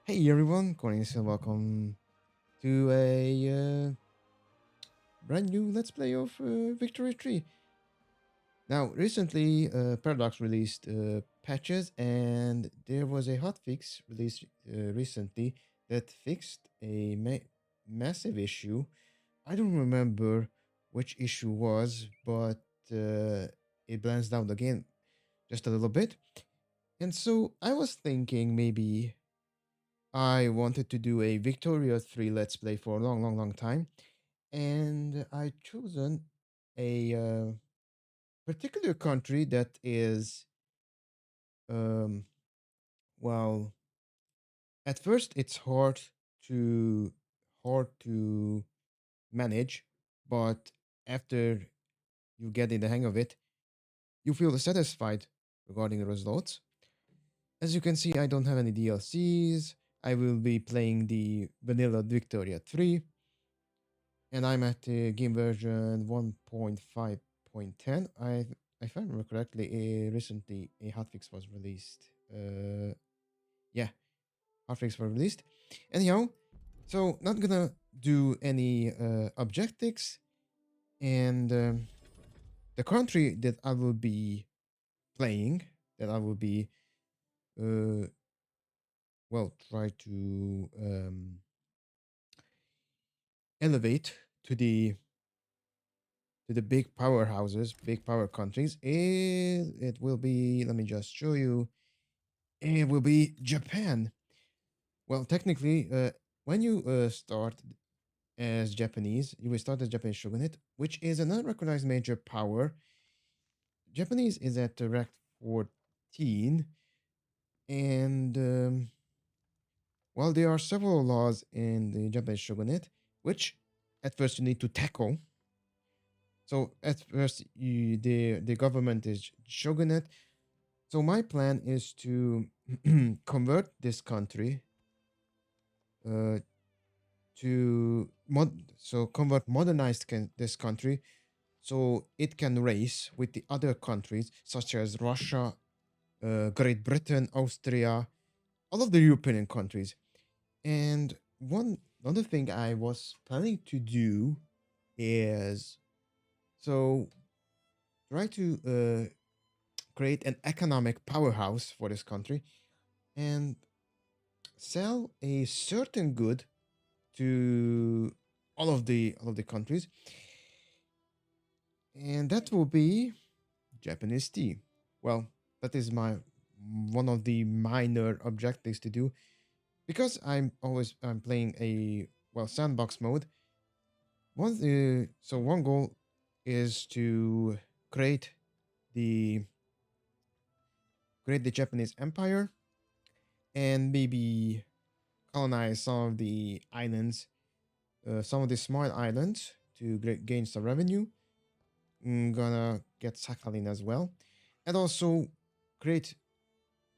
Hey everyone, Cornelius and welcome to a brand new Let's Play of Victory Tree. Now, recently, Paradox released patches, and there was a hotfix released recently that fixed a massive issue. I don't remember which issue was, but it blends down the game just a little bit. And so I was thinking maybe I wanted to do a Victoria 3 Let's Play for a long, long, long time, and I chosen a particular country that is, um, well, at first it's to hard to manage, but after you get in the hang of it, you feel satisfied regarding the results. As you can see, I don't have any DLCs. I will be playing the vanilla Victoria 3, and I'm at game version 1.5.10. If I remember correctly, recently a hotfix was released. Yeah, hotfix was released. Anyhow, so not gonna do any objectives, and the country that I will be playing, that I will be uh, try to elevate to the big powerhouses, big power countries, it will be, let me just show you, it will be Japan. Well, technically, when you start as Japanese, you will start as Japanese Shogunate, which is an unrecognized major power. Japanese is at rank 14, and there are several laws in the Japanese Shogunate, which at first you need to tackle. So at first, the government is Shogunate. So my plan is to convert this country uh, convert modernized this country so it can race with the other countries such as Russia, Great Britain, Austria, all of the European countries. And one other thing I was planning to do is so try to create an economic powerhouse for this country and sell a certain good to all of the countries, and that will be Japanese tea. Well, that is my one of the minor objectives to do because I'm playing a sandbox mode. One goal is to create the create the Japanese Empire and maybe colonize some of the islands, some of the small islands to gain some revenue. Gonna get Sakhalin as well, and also create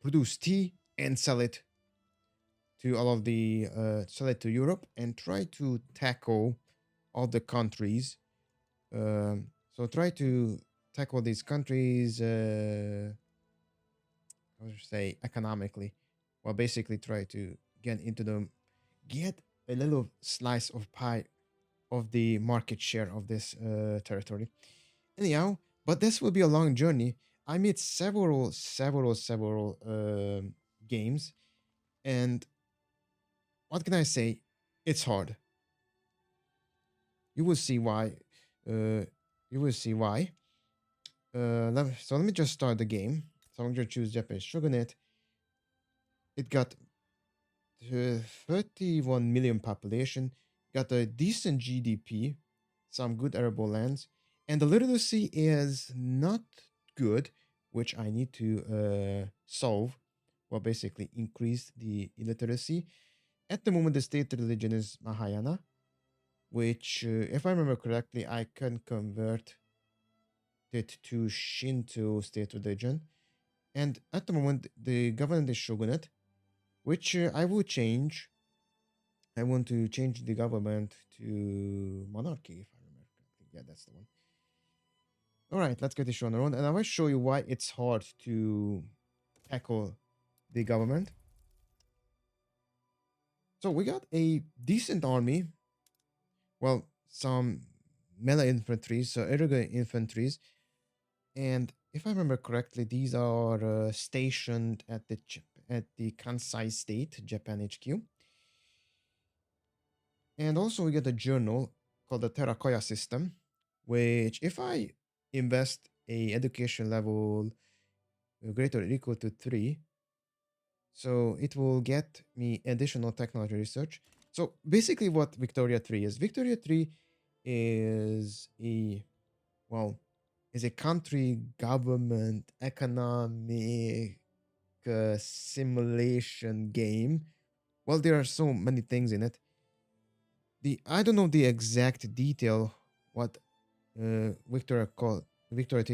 produce tea and sell it to Europe and try to tackle all the countries. So try to tackle these countries. How should I say economically? Well, basically try to get into them, get a little slice of pie of the market share of this territory. Anyhow, but this will be a long journey. I made several games, and what can I say? It's hard. You will see why. Uh, you will see why. Let me just start the game. So I'm going to choose Japanese Shogunate. It got 31 million population, got a decent GDP, some good arable lands, and the literacy is not good, which I need to solve. Well, basically increase the illiteracy. At the moment, the state religion is Mahayana, which, if I remember correctly, I can convert it to Shinto state religion. And at the moment, the government is shogunate, which I will change. I want to change the government to monarchy, if I remember correctly. Yeah, that's the one. All right, let's get this show on the road, and I will show you why it's hard to tackle the government. So we got a decent army. Well, some melee infantry, so irregular infantries, and if I remember correctly, these are stationed at at the Kansai State, Japan HQ. And also we get a journal called the Terakoya system, which if I invest a education level greater or equal to 3, so it will get me additional technology research. So basically what Victoria 3 is. Victoria 3 is a, well, is a country government economic simulation game. Well, there are so many things in it. The I don't know the exact detail what Victoria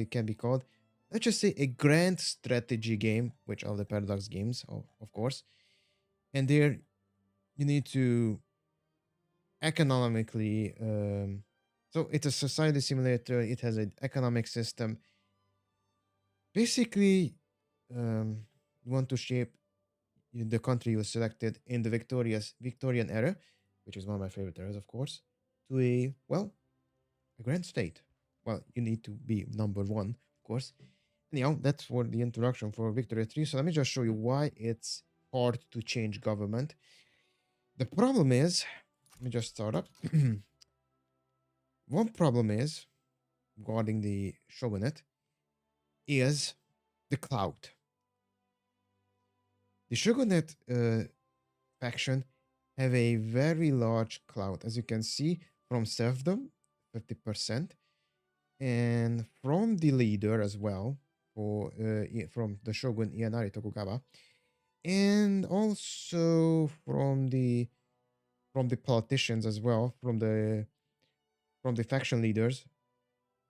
can be called. Let's just say a grand strategy game, which are the Paradox games, of course. And there you need to economically. So it's a society simulator. It has an economic system. Basically, you want to shape the country you selected in the Victorian era, which is one of my favorite eras, of course, to a grand state. Well, you need to be number one, of course. Anyhow, that's for the introduction for Victoria 3. So let me just show you why it's hard to change government. The problem is, let me just start up. One problem is, regarding the shogunate, is the cloud. The shogunate faction have a very large cloud, as you can see from serfdom, 50%, and from the leader as well, from the shogun Ianari Tokugawa, and also from the politicians as well, from the faction leaders,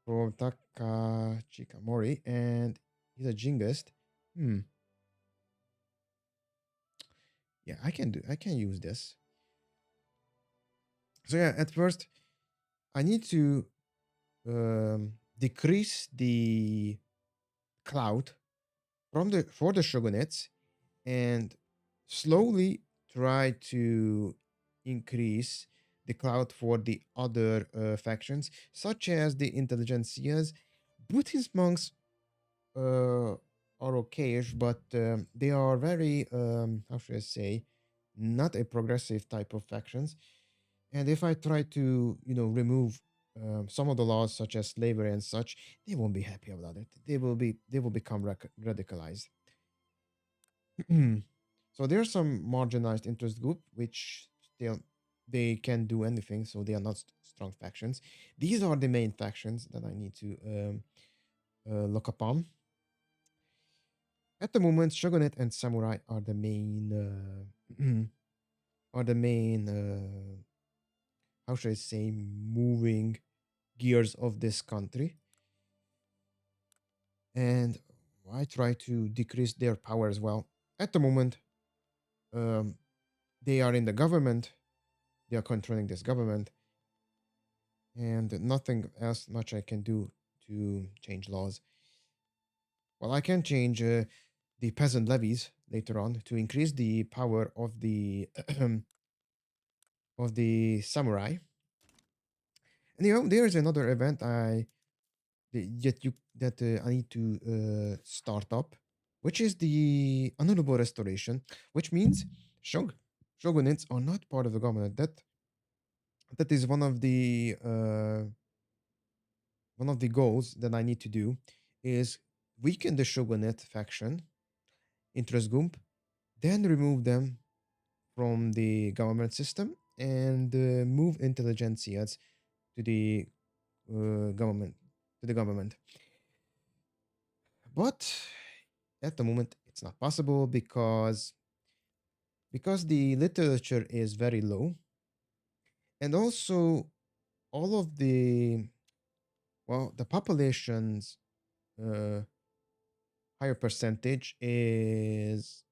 from Takachikamori, and he's a jingoist. Hmm. Yeah, I can use this. So yeah, at first I need to decrease the cloud from the for the shogunates and slowly try to increase the cloud for the other factions, such as the intelligentsias. Buddhist monks uh, are okayish, but they are very, how should I say, not a progressive type of factions. And if I try to, remove some of the laws such as slavery and such, they won't be happy about it. They will become radicalized. So there are some marginalized interest group which still they can do anything, so they are not strong factions. These are the main factions that I need to look upon. At the moment, shogunate and samurai are the main are the main how should I say moving gears of this country, and I try to decrease their power as well. At the moment, um, they are in the government. They are controlling this government, and nothing else much I can do to change laws. Well, I can change the peasant levies later on to increase the power of the of the samurai. And there is another event I need to start up, which is the honorable restoration, which means shogunates are not part of the government. That is one of the goals that I need to do is weaken the shogunate faction, interest group, then remove them from the government system and move intelligentsias to the government to the government. But at the moment, it's not possible because the literature is very low, and also all of the population's uh, higher percentage is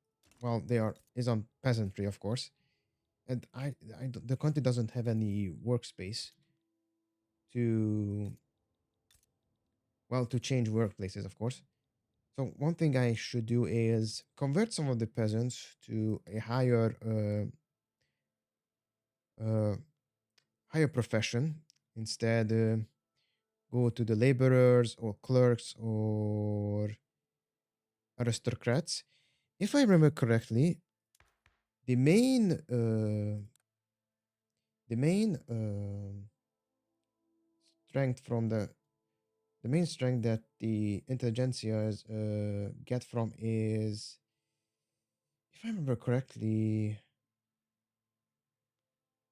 they are is on peasantry, of course, and the country doesn't have any workspace to to change workplaces, of course. So one thing I should do is convert some of the peasants to a higher uh, higher profession. Instead, go to the laborers or clerks or aristocrats. If I remember correctly, the main strength from the main strength that the intelligentsias get from is, if I remember correctly,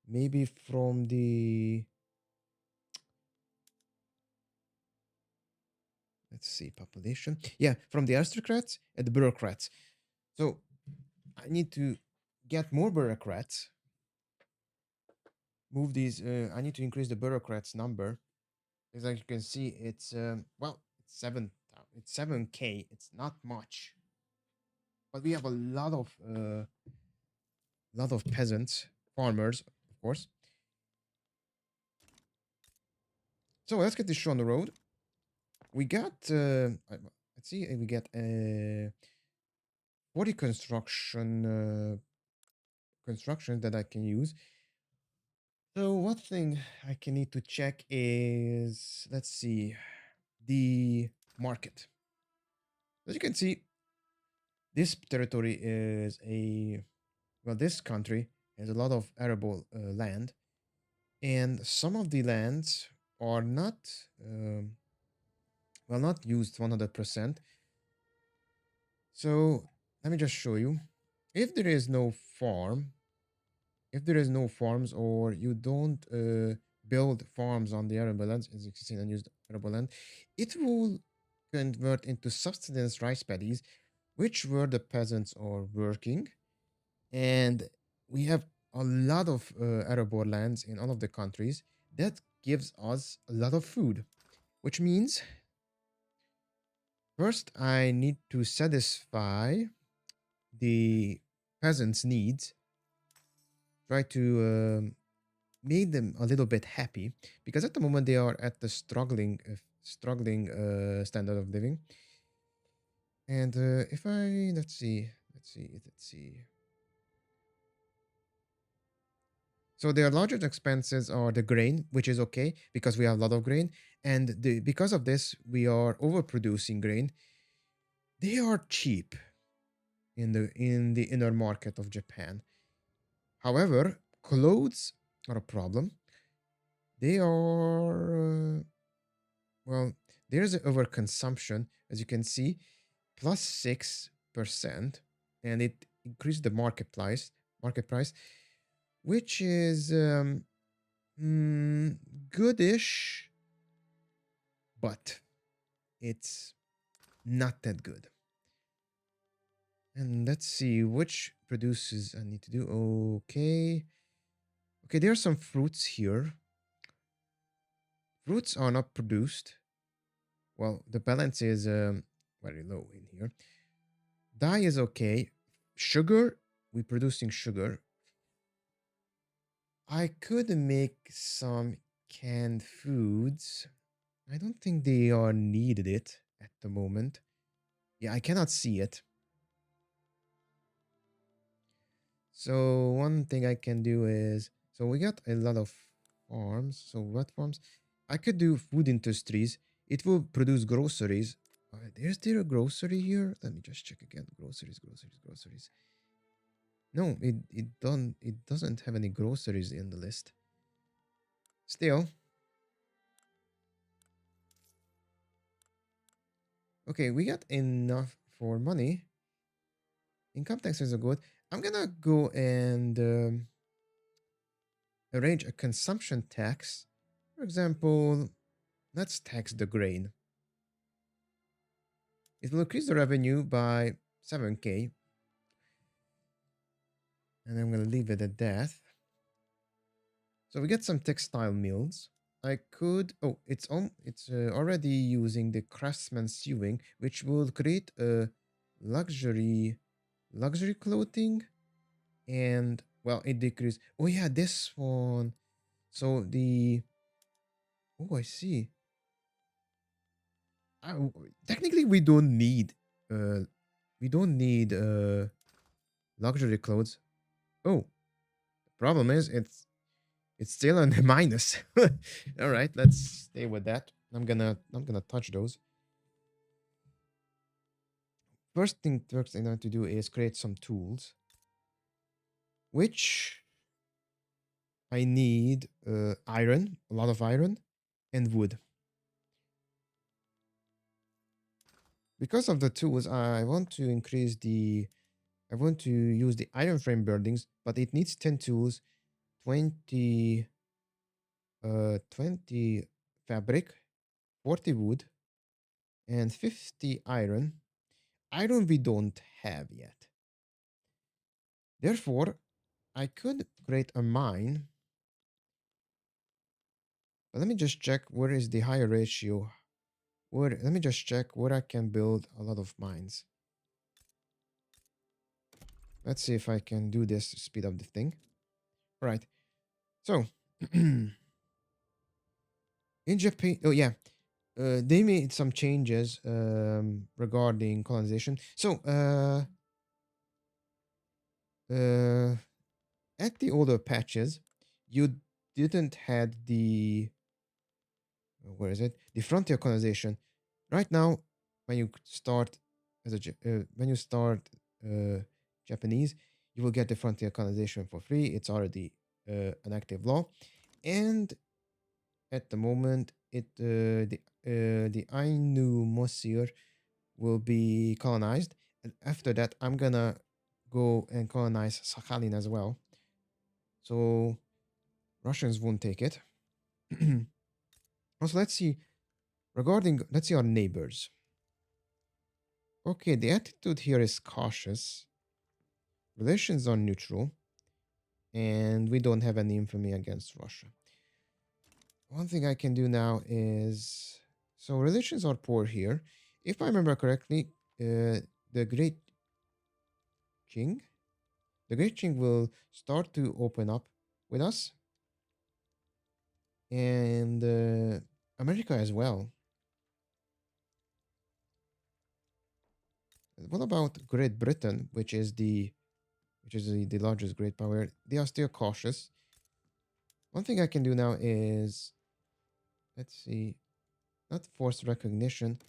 maybe from the, let's see, population. Yeah, from the aristocrats and the bureaucrats. So I need to get more bureaucrats. Move these. I need to increase the bureaucrats number. As like you can see, it's well, it's seven. It's 7K. It's not much, but we have a lot of peasants, farmers, of course. So let's get this show on the road. We got. Let's see. We get 40 construction that I can use. So one thing I can need to check is, let's see, the market. As you can see, this territory is a, well, this country has a lot of arable land, and some of the lands are not, well, not used 100%. So let me just show you. If there is no farm, if there is no farms, or you don't build farms on the arable lands, as you can see, unused arable land, it will convert into subsistence rice paddies, which where the peasants are working. And we have a lot of arable lands in all of the countries that gives us a lot of food, which means first I need to satisfy the peasants' needs, try to make them a little bit happy, because at the moment they are at the struggling standard of living. And if I, let's see. So their largest expenses are the grain, which is okay because we have a lot of grain, and because of this we are overproducing grain. They are cheap in the inner market of Japan. However, clothes are a problem. They are well, there's an overconsumption, as you can see, plus 6%, and it increased the market price, which is goodish, but it's not that good. And let's see which produces I need to do. Okay, there are some fruits here. Fruits are not produced. Well, the balance is very low in here. Dye is okay. Sugar, we're producing sugar. I could make some canned foods. I don't think they are needed it at the moment. Yeah, I cannot see it. So one thing I can do is, so we got a lot of farms. So what farms? I could do food industries. It will produce groceries. Is there a grocery here? Let me just check again. Groceries. No, it doesn't have any groceries in the list. Still, okay, we got enough for money. Income taxes are good. I'm gonna go and arrange a consumption tax. For example, let's tax the grain. It will increase the revenue by 7K. And I'm going to leave it at that. So we get some textile mills. I could, oh, it's already using the craftsman sewing, which will create a luxury, luxury clothing. And, well, it decreased. Oh, yeah, this one. So oh, I see. Uh, Technically, uh, we don't need luxury clothes. Oh, the problem is It's still on the minus. All right, let's stay with that. I'm gonna touch those. First thing I want to do is create some tools, which I need iron, a lot of iron, and wood. Because of the tools, I want to increase the. I want to use the iron frame buildings, but it needs 10 tools, 20 20 fabric, 40 wood, and 50 iron. Iron we don't have yet. Therefore, I could create a mine. But let me just check where is the higher ratio. Let me just check where I can build a lot of mines. Let's see if I can do this to speed up the thing. All right. So, in Japan, oh yeah, they made some changes regarding colonization. So, uh, at the older patches, you didn't had the where is it? The frontier colonization. Right now, when you start when you start uh, Japanese, you will get the frontier colonization for free. It's already an active law, and at the moment, the Ainu Mosir will be colonized, and after that, I'm gonna go and colonize Sakhalin as well. So Russians won't take it. Also, let's see our neighbors. Okay, the attitude here is cautious. Relations are neutral, and we don't have any infamy against Russia. One thing I can do now is so relations are poor here. If I remember correctly, the Great King, the Great King will start to open up with us, and America as well. What about Great Britain, which is the largest great power? They are still cautious. One thing I can do now is let's see, not forced recognition.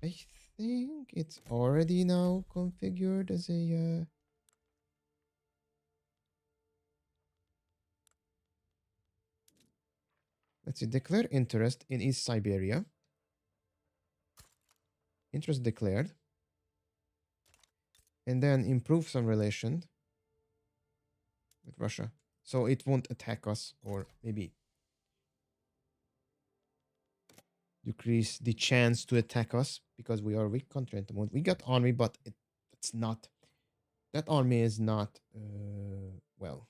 I think it's already now configured as a. Let's see, declare interest in East Siberia. Interest declared. And then improve some relation with Russia. So it won't attack us or maybe decrease the chance to attack us because we are a weak country at the moment. We got army, but it's not. That army is not well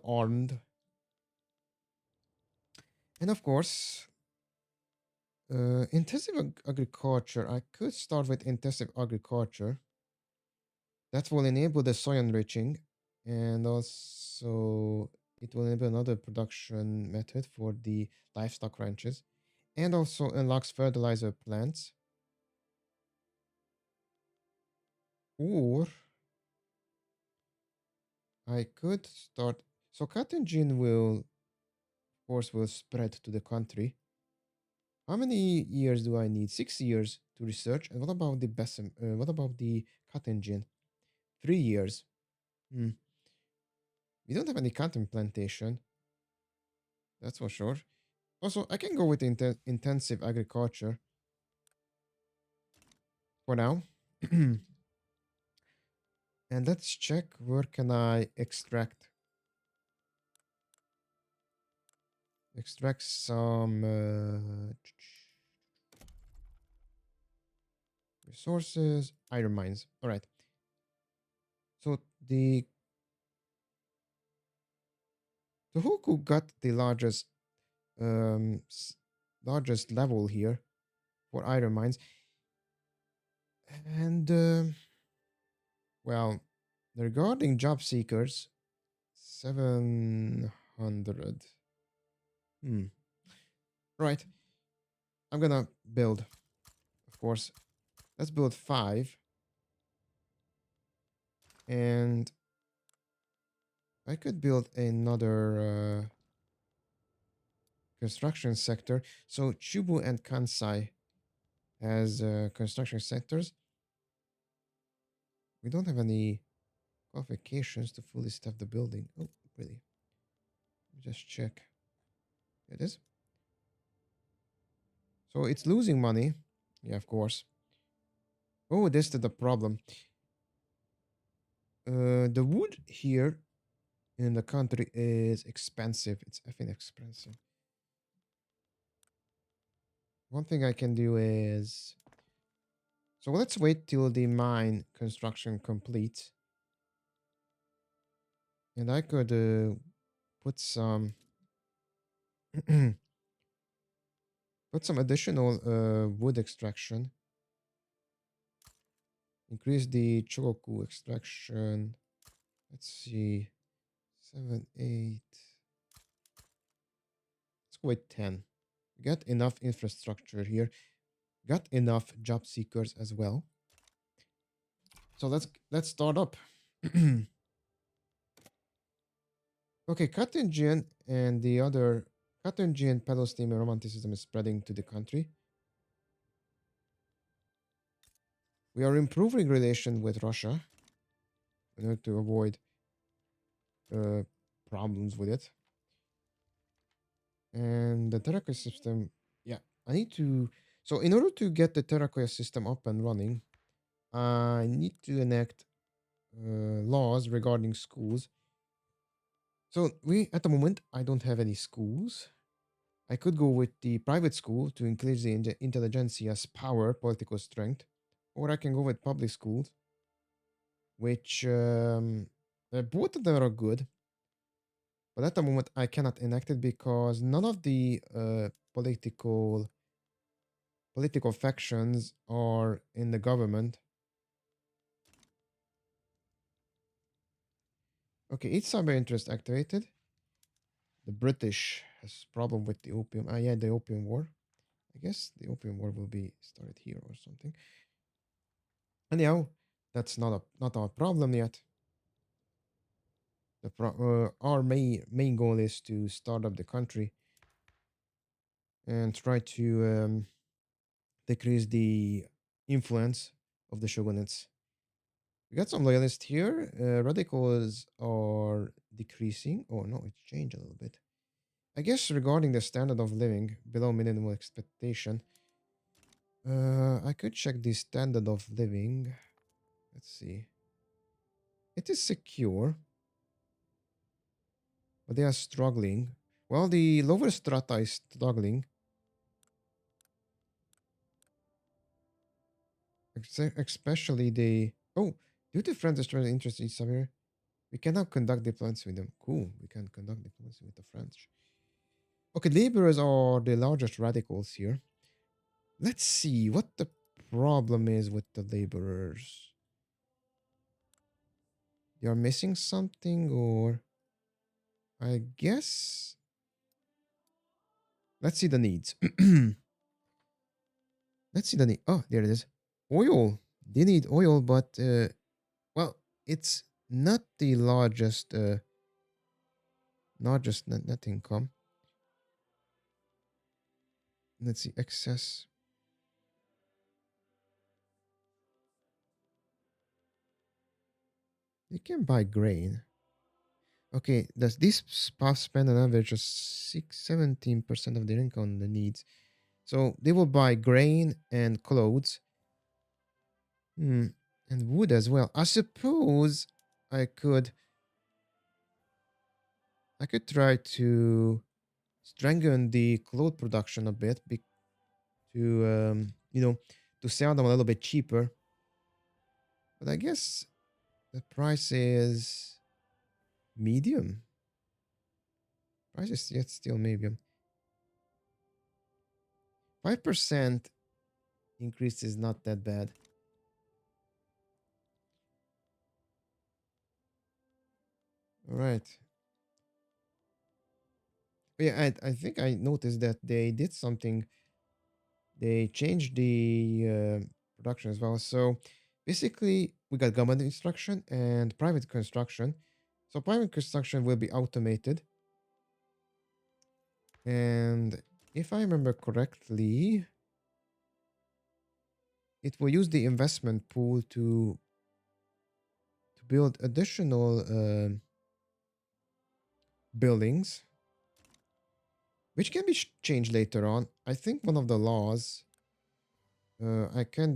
armed. And of course, intensive agriculture. I could start with intensive agriculture. That will enable the soy enriching, and also it will enable another production method for the livestock ranches, and also unlocks fertilizer plants. Or I could start. So cotton gin will, of course, will spread to the country. How many years do I need? 6 years to research. And what about the besom? What about the cotton gin? 3 years. Hmm. We don't have any cotton plantation. That's for sure. Also, I can go with intensive agriculture for now. And let's check where can I extract some resources, iron mines. All right. So who got the um s- largest level here for iron mines, and well, regarding job seekers, 700. Hmm. Right. I'm gonna build, of course. Let's build 5. And I could build another construction sector. So Chubu and Kansai has construction sectors. We don't have any qualifications to fully staff the building. Oh, really? Just check. It is. So it's losing money. Yeah, of course. Oh, this is the problem. The wood here in the country is expensive. It's I think expensive. One thing I can do is so let's wait till the mine construction completes, and I could put some put some additional wood extraction. Increase the chogoku extraction. Let's see, 7, 8. Let's go with 10. We got enough infrastructure here. Got enough job seekers as well. So let's start up. Okay, Carthaginian and the other Carthaginian Palestinian romanticism is spreading to the country. We are improving relation with Russia in order to avoid uh, problems with it. And the Terracotta system, yeah, I need to. So in order to get the Terracotta system up and running, I need to enact laws regarding schools. So we at the moment I don't have any schools. I could go with the private school to increase the intelligentsia's power, political strength, or I can go with public schools, which both of them are good. But at the moment, I cannot enact it because none of the political factions are in the government. Okay, each cyber interest activated. The British has problem with the opium. Ah, yeah, the opium war. I guess the opium war will be started here or something. Anyhow, that's not our problem yet. Our main goal is to start up the country and try to decrease the influence of the shogunates. We got some loyalists here. Radicals are decreasing. Oh no, it changed a little bit. I guess regarding the standard of living below minimum expectation, I could check the standard of living. Let's see. It is secure, but they are struggling. Well, the lower strata is struggling, especially the. Oh, due to France destroying interest in Samir, we cannot conduct diplomacy with them. Cool, we can conduct diplomacy with the French. Okay, laborers are the largest radicals here. Let's see what the problem is with the laborers. They are missing something, or I guess. Let's see the needs. Let's see the need. Oh, there it is. Oil. They need oil, but well, it's not the largest, largest net income. Let's see excess. They can buy grain. Okay, does this spouse spend an average of 17% of their income on the needs? So they will buy grain and clothes, and wood as well. I suppose I could I could try to strengthen the cloth production a bit to to sell them a little bit cheaper. But I guess the price is medium. Price is yet still medium. 5% increase is not that bad. All right. But yeah, I think I noticed that they did something. They changed the production as well. So basically, we got government instruction and private construction. So private construction will be automated. And if I remember correctly, it will use the investment pool to build additional buildings, which can be changed later on. I think one of the laws I can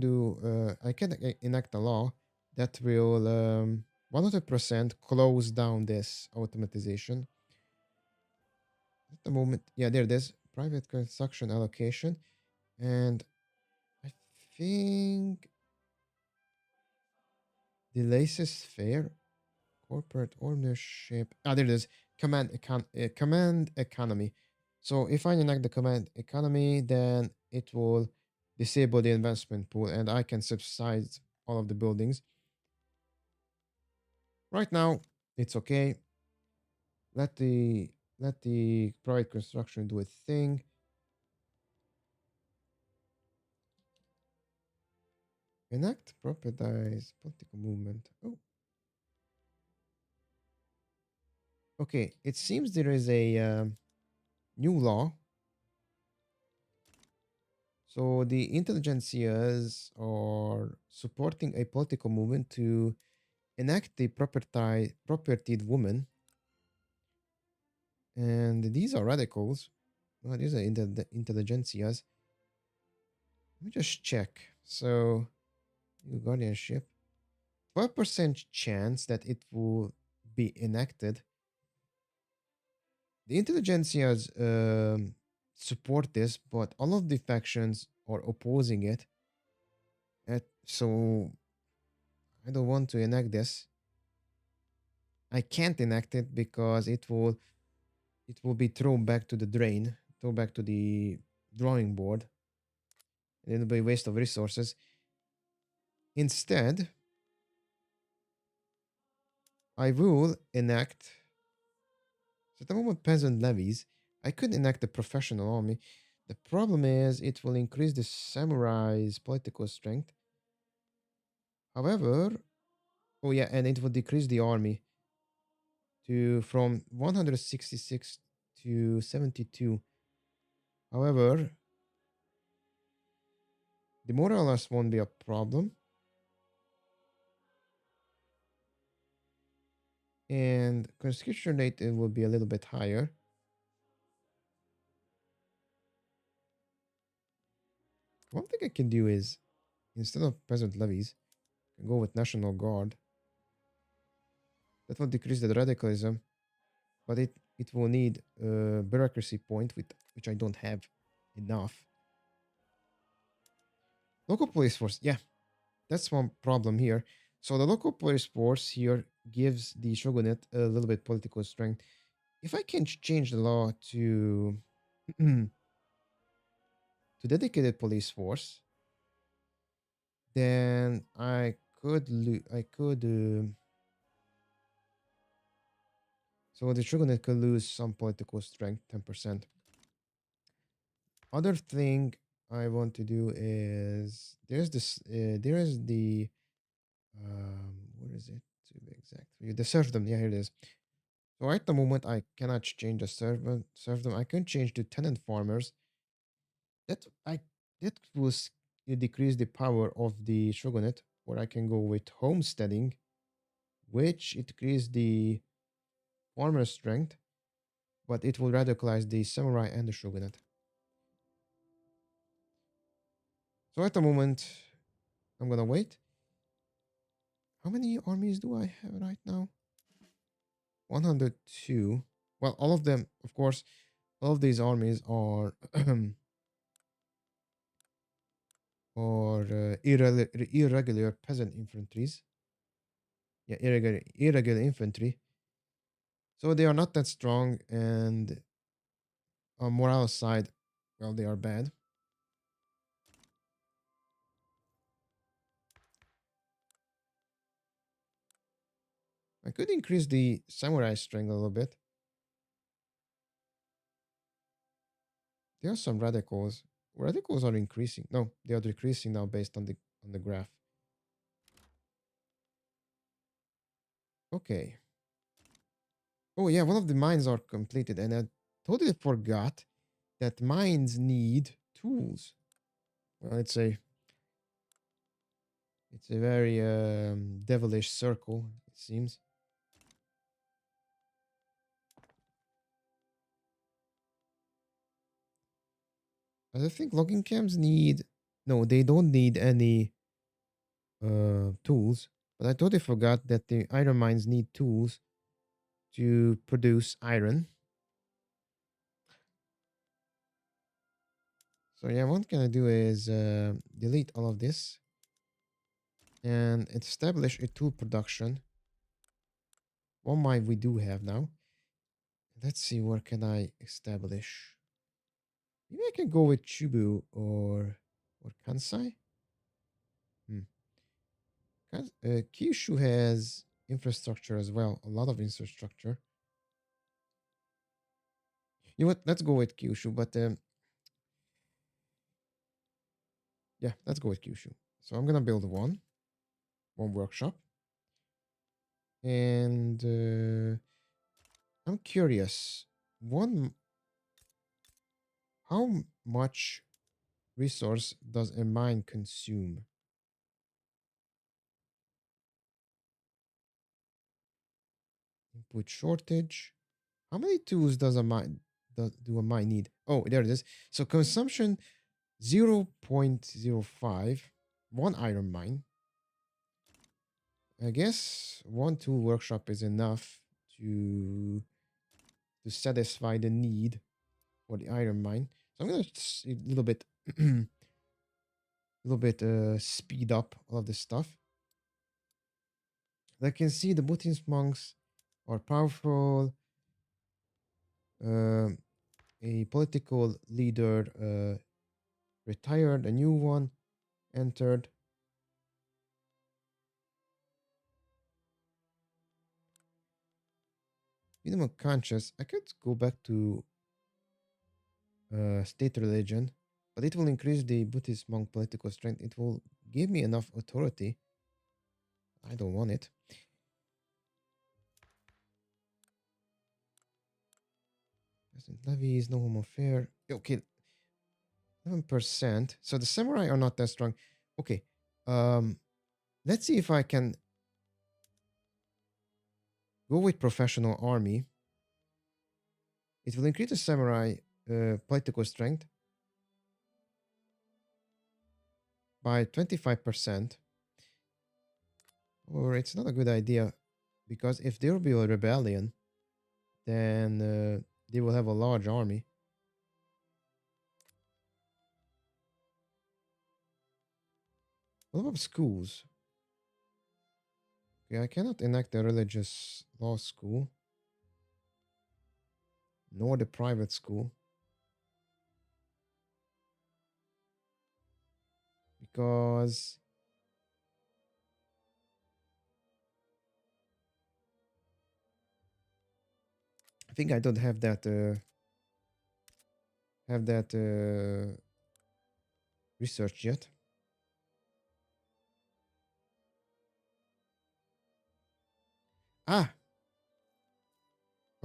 enact a law that will 100% close down this automatization. At the moment, yeah, there it is. Private construction allocation. And I think the latest fair corporate ownership. Ah, there it is. Command economy. So if I enact the command economy, then it will disable the investment pool and I can subsidize all of the buildings. Right now, it's okay. Let the let the private construction do its thing. Enact propertize political movement. Oh, okay. It seems there is a new law. So the intelligentsias are supporting a political movement to enact the propertied woman, and these are radicals. Well, these are intelligentsias. Let me just check. So, new guardianship. 12% chance that it will be enacted. The intelligentsias support this, but all of the factions are opposing it. So I don't want to enact this. I can't enact it because it will be thrown back to the drain, thrown back to the drawing board. And it'll be a waste of resources. Instead, I will enact. So at the moment, peasant levies. I could enact a professional army. The problem is it will increase the samurai's political strength. However, oh yeah, and it will decrease the army to from 166 to 72. However, the morales won't be a problem. And conscription rate it will be a little bit higher. One thing I can do is instead of peasant levies, I can go with national guard. That will decrease the radicalism, but it will need a bureaucracy point with which I don't have enough. Local police force, yeah, that's one problem here. So the local police force here gives the shogunate a little bit political strength. If I can change the law to to dedicated police force, then I could so the shogunate could lose some political strength, 10%. Other thing I want to do is there is the what is it to be exact? The serfdom. Yeah, here it is. So at the moment I cannot change the serfdom. I can change to tenant farmers. That I that will decrease the power of the shogunate, or I can go with homesteading, which increase the farmer strength, but it will radicalize the samurai and the shogunate. So at the moment, I'm gonna wait. How many armies do I have right now? 102. Well, all of them, of course, all of these armies are irregular peasant infantries. Yeah, irregular infantry. So they are not that strong, and on morale side, well, they are bad. I could increase the samurai strength a little bit. There are some radicals. Radicals are increasing. No, they are decreasing now based on the graph. Okay. Oh yeah, one of the mines are completed, and I totally forgot that mines need tools. Well, it's a very devilish circle, it seems. I think logging camps need no, they don't need any tools. But I totally forgot that the iron mines need tools to produce iron. So yeah, what can I do is delete all of this and establish a tool production. One mine we do have now. Let's see, where can I establish? Maybe I can go with Chubu or Kansai. Hmm. Kyushu has infrastructure as well, a lot of infrastructure. You know what? Let's go with Kyushu, but yeah, let's go with Kyushu. So I'm gonna build one workshop, and I'm curious, one how much resource does a mine consume? Input shortage. How many tools does a mine do a mine need? Oh, there it is. So consumption 0.05. One iron mine. I guess one tool workshop is enough to to satisfy the need for the iron mine. So I'm gonna a little bit speed up all of this stuff. I can see the Buddhist monks are powerful. Um a political leader retired, a new one entered. Freedom of conscience. I could go back to state religion, but it will increase the Buddhist monk political strength. It will give me enough authority. I don't want it. Peasant levies, no home affair. Okay, 11%. So the samurai are not that strong. Okay. Um, let's see if I can go with professional army. It will increase the samurai political strength by 25%. Or it's not a good idea because if there will be a rebellion, then they will have a large army. What about schools? Okay, I cannot enact a religious law school, nor the private school, because I think I don't have that research yet. Ah,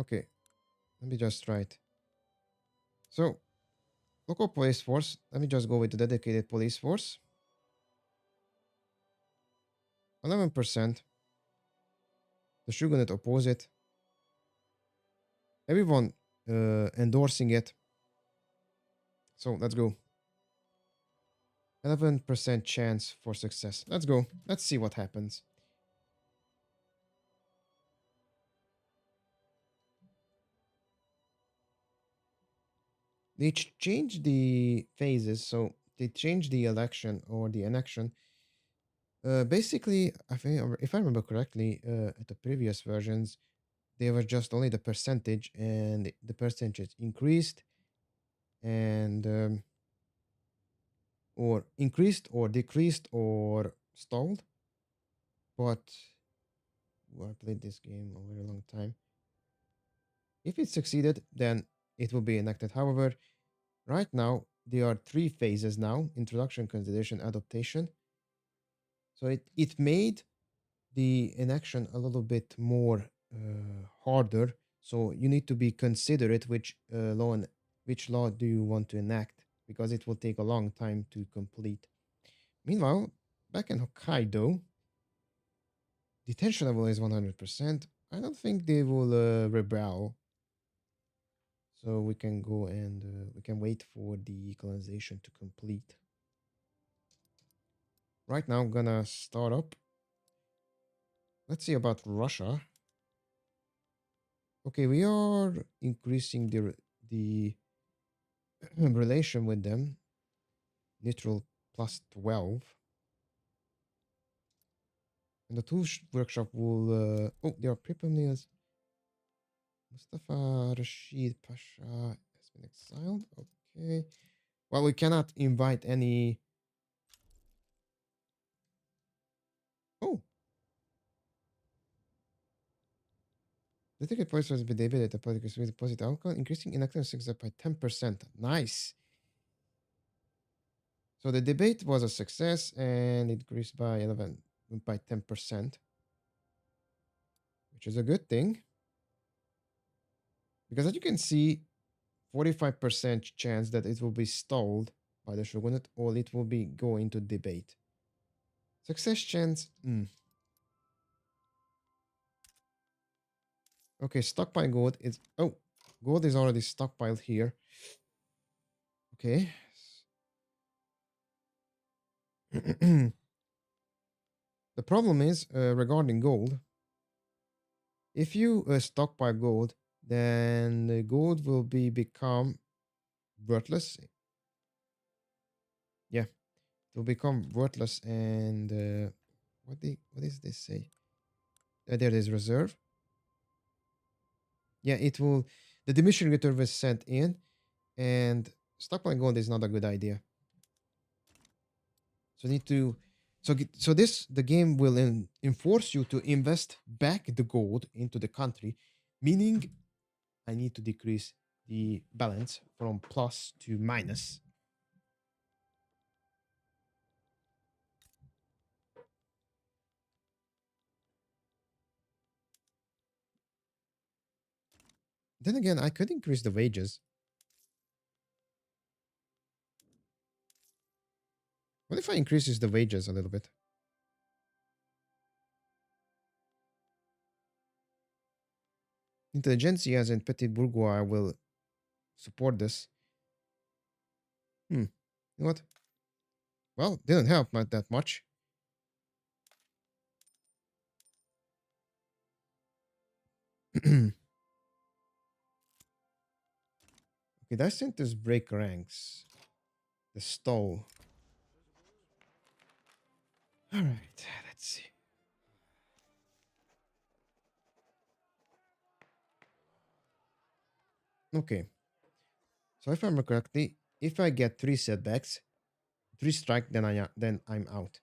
okay. Let me just try it. So, local police force. Let me just go with the dedicated police force. 11%. The Shogunate oppose it. Everyone endorsing it. So let's go. 11% chance for success. Let's go. Let's see what happens. They changed the phases, so they changed the election or the annexion. Basically, I think if I remember correctly, at the previous versions, they were just only the percentage, and the percentage increased and or increased or decreased or stalled. But well, I played this game a very long time. If it succeeded, then it will be enacted. However, right now there are three phases now: introduction, consideration, adaptation. So it made the enaction a little bit more harder So you need to be considerate which law do you want to enact because it will take a long time to complete. Meanwhile, back in Hokkaido, detention level is 100%. I don't think they will rebel. So we can go and we can wait for the colonization to complete. Right now, I'm gonna start up. Let's see about Russia. Okay, we are increasing the relation with them. Neutral plus 12. And the workshop will. Oh, there are people nails. Mustafa Rashid Pasha has been exiled. Okay. Well, we cannot invite any. Oh, the ticket price has been debated at the political with deposit outcome, increasing inactive success by 10%. Nice. So the debate was a success and it increased by 10%, which is a good thing. Because as you can see, 45% chance that it will be stalled by the shogunate or it will be going to debate. Success chance. Okay, stockpile gold is. Oh, gold is already stockpiled here. Okay. The problem is regarding gold. If you stockpile gold, then the gold will become worthless. Yeah, it will become worthless. And what does this say? There is reserve. Yeah, it will. The diminishing return was sent in, and stockpiling gold is not a good idea. So need to. So this the game will enforce you to invest back the gold into the country, meaning I need to decrease the balance from plus to minus. Then again, I could increase the wages. What if I increases the wages a little bit? Intelligentsia and petit bourgeois will support this. You know what? Well, didn't help not that much. Okay, that sent us break ranks. The stall. All right, let's see. Okay, so if I remember correctly, if I get three setbacks, three strike, then I'm out.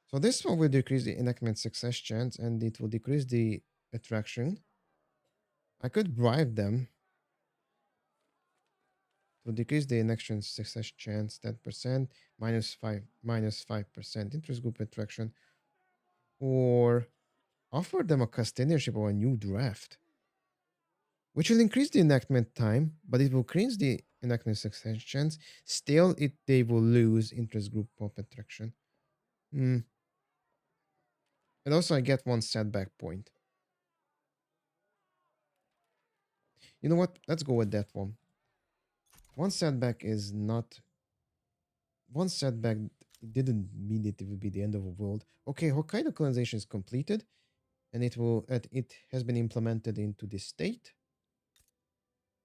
So this one will decrease the enactment success chance, and it will decrease the attraction. I could bribe them to decrease the enactment success chance 10%, minus 5% interest group attraction, or offer them a custodianship or a new draft, which will increase the enactment time, but it will increase the enactment success chance. Still, they will lose interest group pop attraction. Hmm. And also, I get one setback point. You know what? Let's go with that one. One setback is not. One setback didn't mean it would be the end of the world. Okay, Hokkaido colonization is completed, and it has been implemented into the state.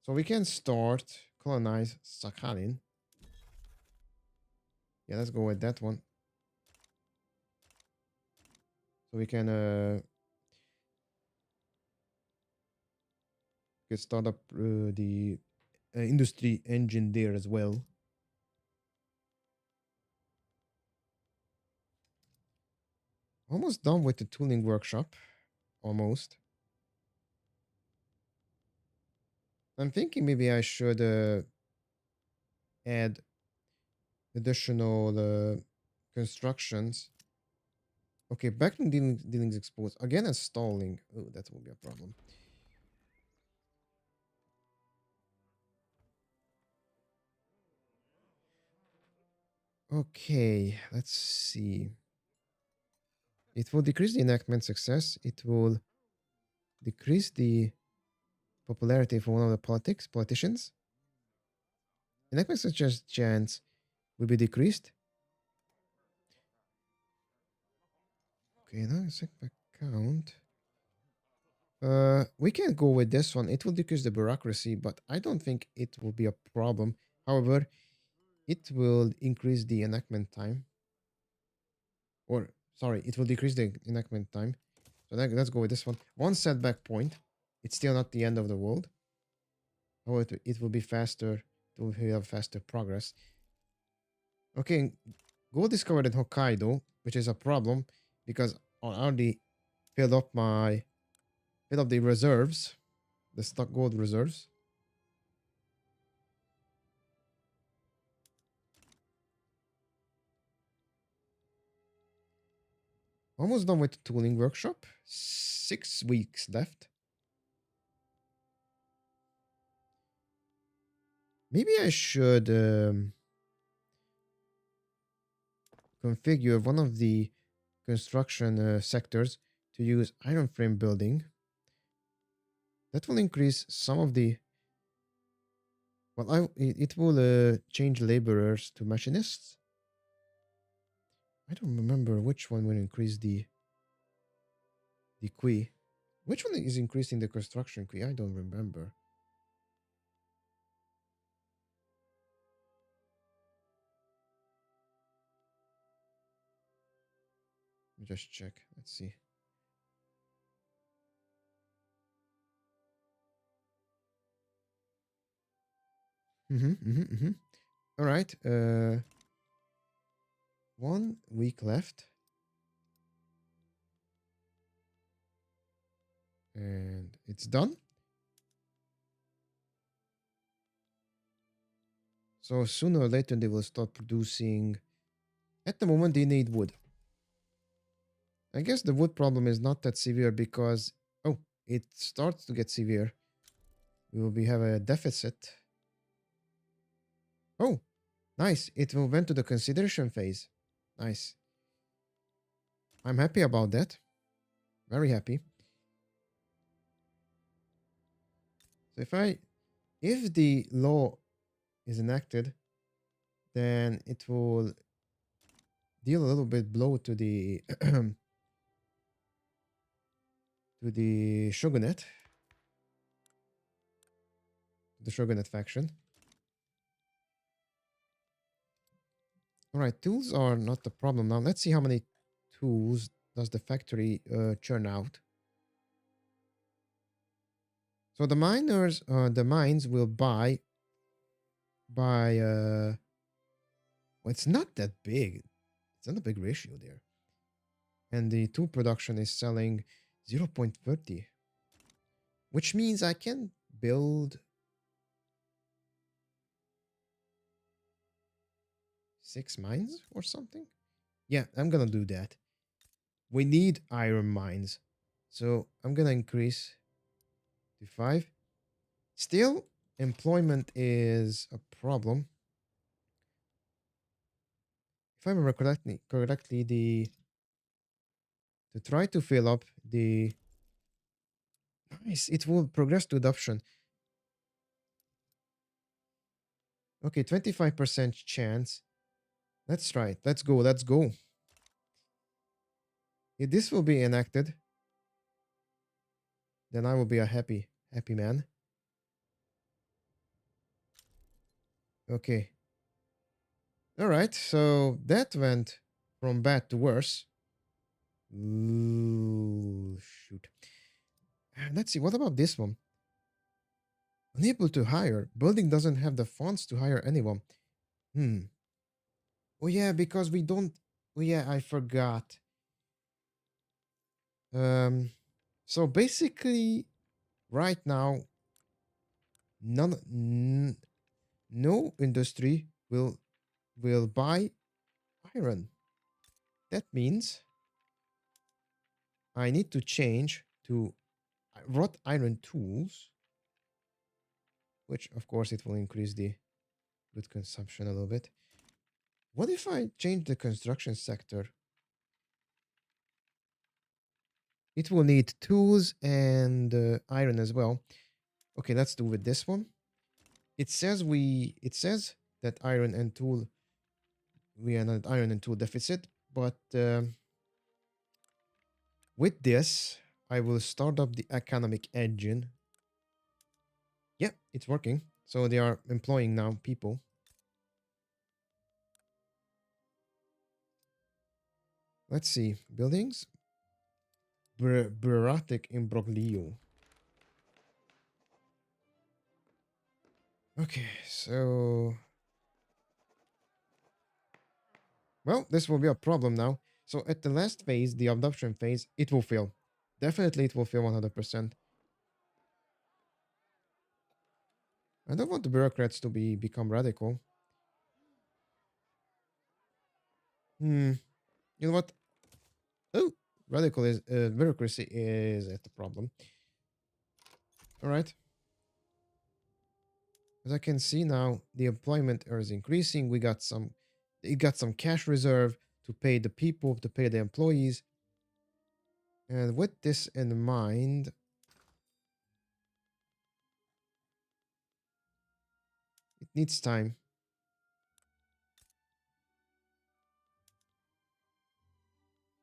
So we can start colonize Sakhalin. Yeah, let's go with that one. So we can get start up the industry engine there as well. Almost done with the tooling workshop. Almost. I'm thinking maybe I should add additional constructions. Okay, background dealings exposed. Again, installing. Oh, that will be a problem. Okay, let's see. It will decrease the enactment success. It will decrease the popularity for one of the politicians. Enactment success chance will be decreased. Okay, now setback count. We can go with this one. It will decrease the bureaucracy, but I don't think it will be a problem. However, it will increase the enactment time. Or, sorry, it will decrease the enactment time. So let's go with this one. One setback point. It's still not the end of the world. However, it will be faster. It will have faster progress. Okay, gold discovered in Hokkaido, which is a problem because I already filled up the reserves, the stock gold reserves. Almost done with the tooling workshop. 6 weeks left. Maybe I should configure one of the construction sectors to use iron frame building. That will increase some of the. Well, it will change laborers to machinists. I don't remember which one will increase the QI. Which one is increasing the construction QI? I don't remember. Let me just check. Let's see. All right. 1 week left. And it's done. So sooner or later they will start producing. At the moment they need wood. I guess the wood problem is not that severe because it starts to get severe. We will have a deficit. Oh, nice. It will went to the consideration phase. Nice. I'm happy about that. Very happy. So if the law is enacted, then it will deal a little bit blow to the to the Shogunate. The Shogunate faction. Alright, tools are not the problem. Now let's see how many tools does the factory churn out. So the mines will buy well, it's not that big. It's not a big ratio there. And the tool production is selling 0.30, which means I can build 6 mines or something. Yeah, I'm gonna do that. We need iron mines. So I'm gonna increase to 5. Still, employment is a problem. If I remember correctly, to try to fill up the nice, it will progress to adoption. Okay, 25% chance. Let's try it. Let's go. Let's go. If this will be enacted, then I will be a happy man. Okay. All right. So that went from bad to worse. Ooh, shoot. Let's see. What about this one? Unable to hire. Building doesn't have the funds to hire anyone. Oh yeah, because we don't. Oh yeah, I forgot. Um. So basically, right now, no industry will buy iron. That means I need to change to wrought iron tools, which of course it will increase the wood consumption a little bit. What if I change the construction sector? It will need tools and iron as well. Okay, let's do with this one. It says that iron and tool we are not iron and tool deficit, but with this I will start up the economic engine. Yeah, it's working. So they are employing now people. Let's see. Buildings. Bureaucratic imbroglio. Okay, so well, this will be a problem now. So at the last phase, the adoption phase, it will fail. Definitely it will fail 100%. I don't want the bureaucrats to become radical. Hmm. You know what? Oh, radical is bureaucracy is at the problem. All right. As I can see now, the employment is increasing. It got some cash reserve to pay the people, to pay the employees. And with this in mind, it needs time.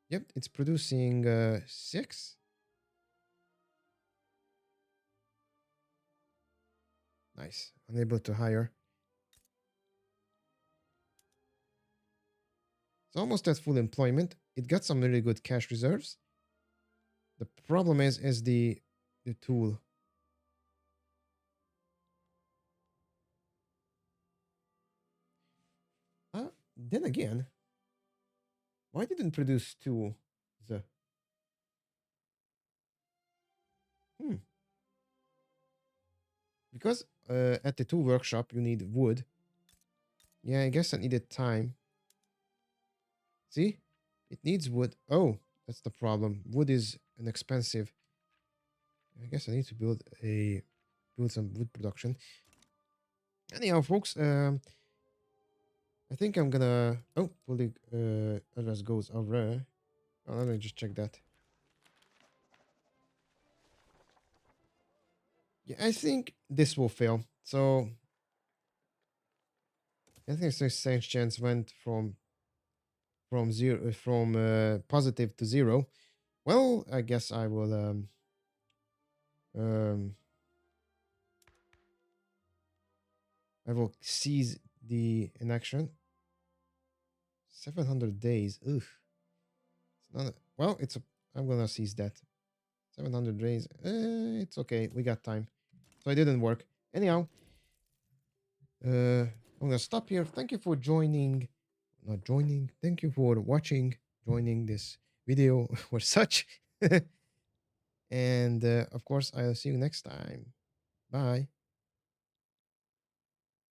Yep, it's producing 6. Nice. Unable to hire. It's almost at full employment. It got some really good cash reserves. The problem is the tool. Then again, why didn't produce two? The hmm. Because at the tool workshop you need wood. Yeah, I guess I needed time. See, it needs wood. Oh, that's the problem. Wood is an expensive. I guess I need to build some wood production. Anyhow, folks, I think I'm gonna. Oh, fully address goes over. Oh, let me just check that. Yeah, I think this will fail. So I think the exchange chance went from positive to 0. Well, I guess um I will seize the inaction. 700 days. Ugh. It's not. Well, I'm gonna seize that. 700 days. It's okay. We got time. So it didn't work. Anyhow, I'm gonna stop here. Thank you for joining. Not joining. Thank you for watching, joining this video or such. And of course, I'll see you next time. Bye.